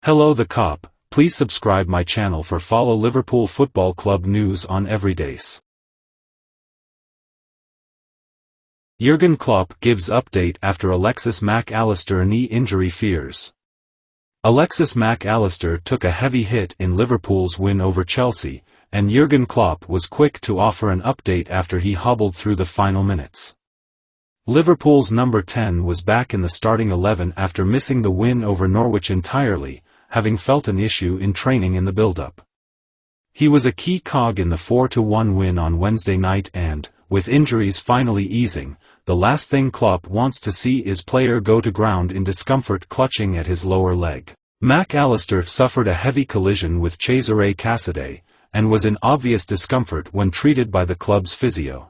Hello the cop, please subscribe my channel for follow Liverpool Football Club news on every days. Jurgen Klopp gives update after Alexis Mac Allister knee injury fears. Alexis Mac Allister took a heavy hit in Liverpool's win over Chelsea, and Jurgen Klopp was quick to offer an update after he hobbled through the final minutes. Liverpool's number 10 was back in the starting 11 after missing the win over Norwich entirely, having felt an issue in training in the build-up. He was a key cog in the 4-1 win on Wednesday night and, with injuries finally easing, the last thing Klopp wants to see is player go to ground in discomfort clutching at his lower leg. Mac Allister suffered a heavy collision with Cesare Casadei, and was in obvious discomfort when treated by the club's physio.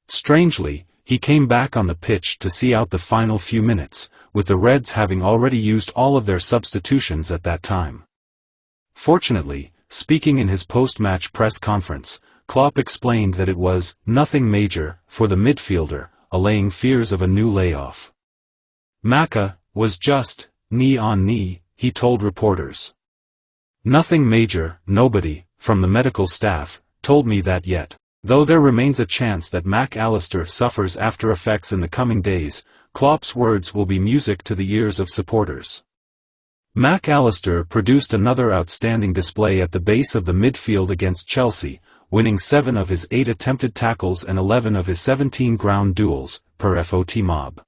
Strangely, he came back on the pitch to see out the final few minutes, with the Reds having already used all of their substitutions at that time. Fortunately, speaking in his post-match press conference, Klopp explained that it was nothing major for the midfielder, allaying fears of a new layoff. Macca was just knee on knee, he told reporters. Nothing major, nobody, from the medical staff, told me that yet. Though there remains a chance that Mac Allister suffers after effects in the coming days, Klopp's words will be music to the ears of supporters. Mac Allister produced another outstanding display at the base of the midfield against Chelsea, winning 7 of his 8 attempted tackles and 11 of his 17 ground duels, per FOT Mob.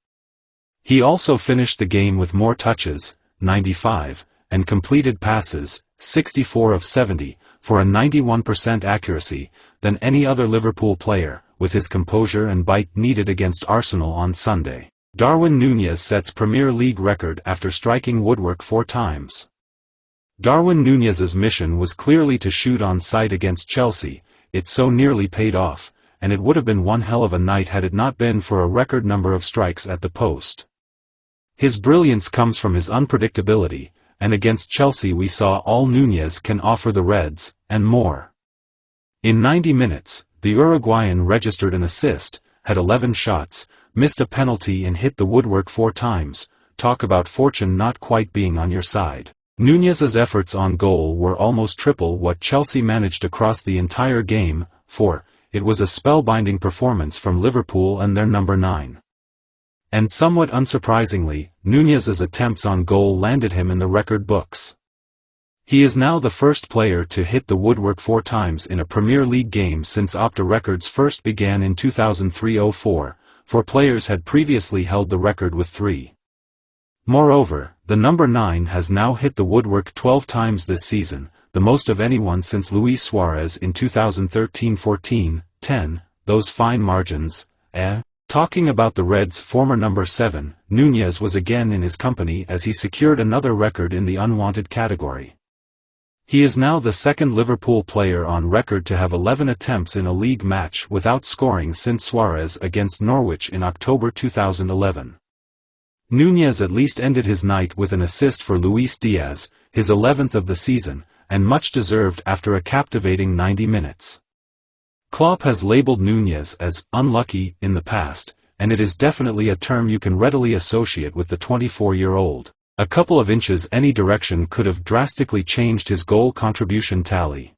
He also finished the game with more touches, 95, and completed passes, 64 of 70, for a 91% accuracy, than any other Liverpool player, with his composure and bite needed against Arsenal on Sunday. Darwin Nunez sets Premier League record after striking woodwork 4 times. Darwin Nunez's mission was clearly to shoot on sight against Chelsea. It so nearly paid off, and it would have been one hell of a night had it not been for a record number of strikes at the post. His brilliance comes from his unpredictability, and against Chelsea we saw all Nunez can offer the Reds, and more. In 90 minutes, the Uruguayan registered an assist, had 11 shots, missed a penalty and hit the woodwork 4 times. Talk about fortune not quite being on your side. Nunez's efforts on goal were almost triple what Chelsea managed across the entire game, for it was a spellbinding performance from Liverpool and their number 9. And somewhat unsurprisingly, Nunez's attempts on goal landed him in the record books. He is now the first player to hit the woodwork 4 times in a Premier League game since Opta records first began in 2003-04, 4 players had previously held the record with 3. Moreover, the number 9 has now hit the woodwork 12 times this season, the most of anyone since Luis Suarez in 2013-14, 10, those fine margins, Talking about the Reds' former number 7, Nunez was again in his company as he secured another record in the unwanted category. He is now the second Liverpool player on record to have 11 attempts in a league match without scoring since Suarez against Norwich in October 2011. Nunez at least ended his night with an assist for Luis Diaz, his 11th of the season, and much deserved after a captivating 90 minutes. Klopp has labeled Nunez as unlucky in the past, and it is definitely a term you can readily associate with the 24-year-old. A couple of inches any direction could have drastically changed his goal contribution tally.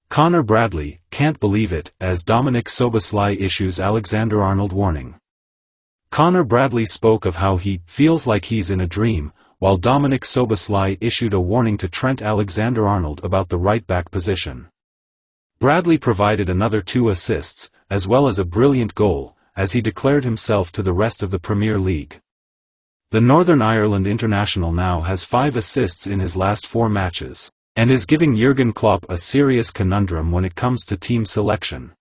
Conor Bradley can't believe it as Dominic Szoboszlai issues Alexander-Arnold warning. Conor Bradley spoke of how he feels like he's in a dream, while Dominic Szoboszlai issued a warning to Trent Alexander-Arnold about the right-back position. Bradley provided another 2 assists, as well as a brilliant goal, as he declared himself to the rest of the Premier League. The Northern Ireland international now has 5 assists in his last 4 matches, and is giving Jurgen Klopp a serious conundrum when it comes to team selection.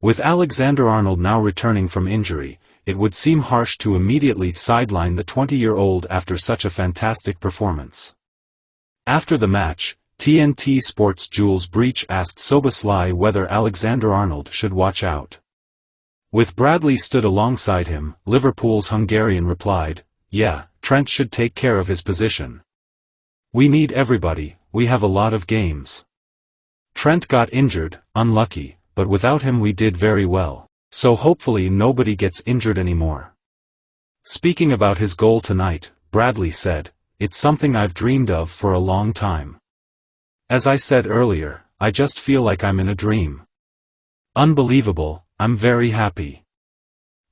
With Alexander-Arnold now returning from injury, it would seem harsh to immediately sideline the 20-year-old after such a fantastic performance. After the match, TNT Sports' Jules Breach asked Szoboszlai whether Alexander-Arnold should watch out. With Bradley stood alongside him, Liverpool's Hungarian replied, "Yeah, Trent should take care of his position. We need everybody, we have a lot of games. Trent got injured, unlucky, but without him we did very well, so hopefully nobody gets injured anymore." Speaking about his goal tonight, Bradley said, it's something I've dreamed of for a long time. As I said earlier, I just feel like I'm in a dream. Unbelievable, I'm very happy.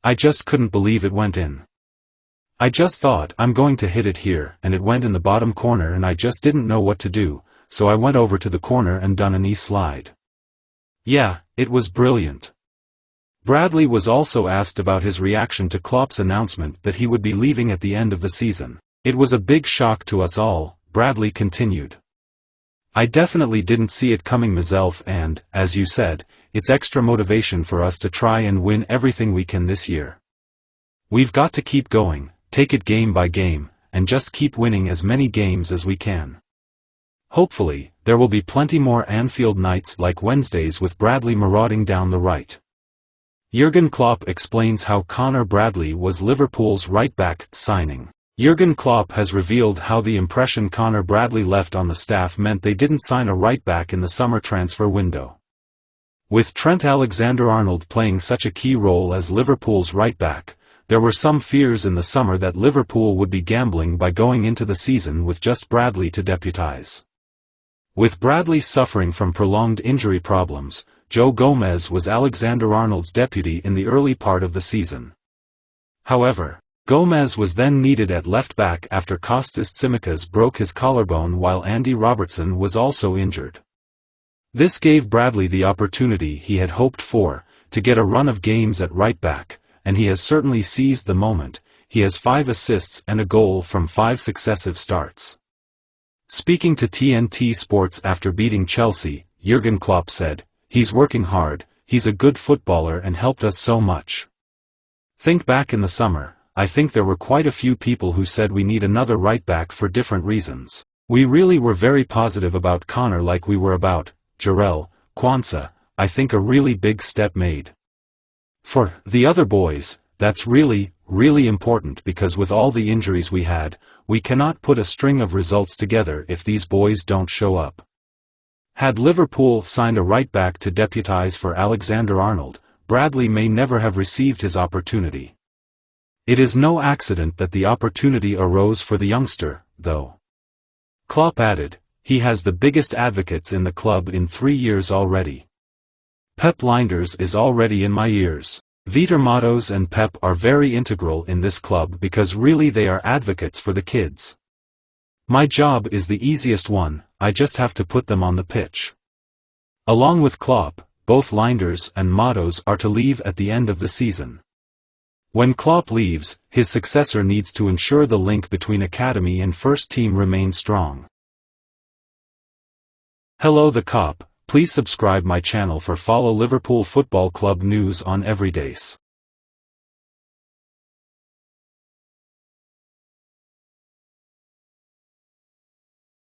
I just couldn't believe it went in. I just thought I'm going to hit it here, and it went in the bottom corner and I just didn't know what to do, so I went over to the corner and done a knee slide. Yeah, it was brilliant. Bradley was also asked about his reaction to Klopp's announcement that he would be leaving at the end of the season. It was a big shock to us all, Bradley continued. I definitely didn't see it coming myself and, as you said, it's extra motivation for us to try and win everything we can this year. We've got to keep going, take it game by game, and just keep winning as many games as we can. Hopefully, there will be plenty more Anfield nights like Wednesdays with Bradley marauding down the right. Jurgen Klopp explains how Conor Bradley was Liverpool's right-back signing. Jurgen Klopp has revealed how the impression Conor Bradley left on the staff meant they didn't sign a right-back in the summer transfer window. With Trent Alexander-Arnold playing such a key role as Liverpool's right-back, there were some fears in the summer that Liverpool would be gambling by going into the season with just Bradley to deputise. With Bradley suffering from prolonged injury problems, Joe Gomez was Alexander-Arnold's deputy in the early part of the season. However, Gomez was then needed at left-back after Kostas Tsimikas broke his collarbone while Andy Robertson was also injured. This gave Bradley the opportunity he had hoped for, to get a run of games at right-back, and he has certainly seized the moment. He has 5 assists and a goal from 5 successive starts. Speaking to TNT Sports after beating Chelsea, Jurgen Klopp said, "He's working hard, he's a good footballer and helped us so much. Think back in the summer, I think there were quite a few people who said we need another right-back for different reasons. We really were very positive about Conor like we were about Jarell Quansah. I think a really big step made. For the other boys, that's really important because with all the injuries we had, we cannot put a string of results together if these boys don't show up." Had Liverpool signed a right-back to deputise for Alexander-Arnold, Bradley may never have received his opportunity. It is no accident that the opportunity arose for the youngster, though. Klopp added, "He has the biggest advocates in the club in 3 years already. Pep Lijnders is already in my ears. Vitor Matos and Pep are very integral in this club because really they are advocates for the kids. My job is the easiest one, I just have to put them on the pitch." Along with Klopp, both Lijnders and Matos are to leave at the end of the season. When Klopp leaves, his successor needs to ensure the link between academy and first team remains strong. Hello the Cop, please subscribe my channel for follow Liverpool Football Club news on every days.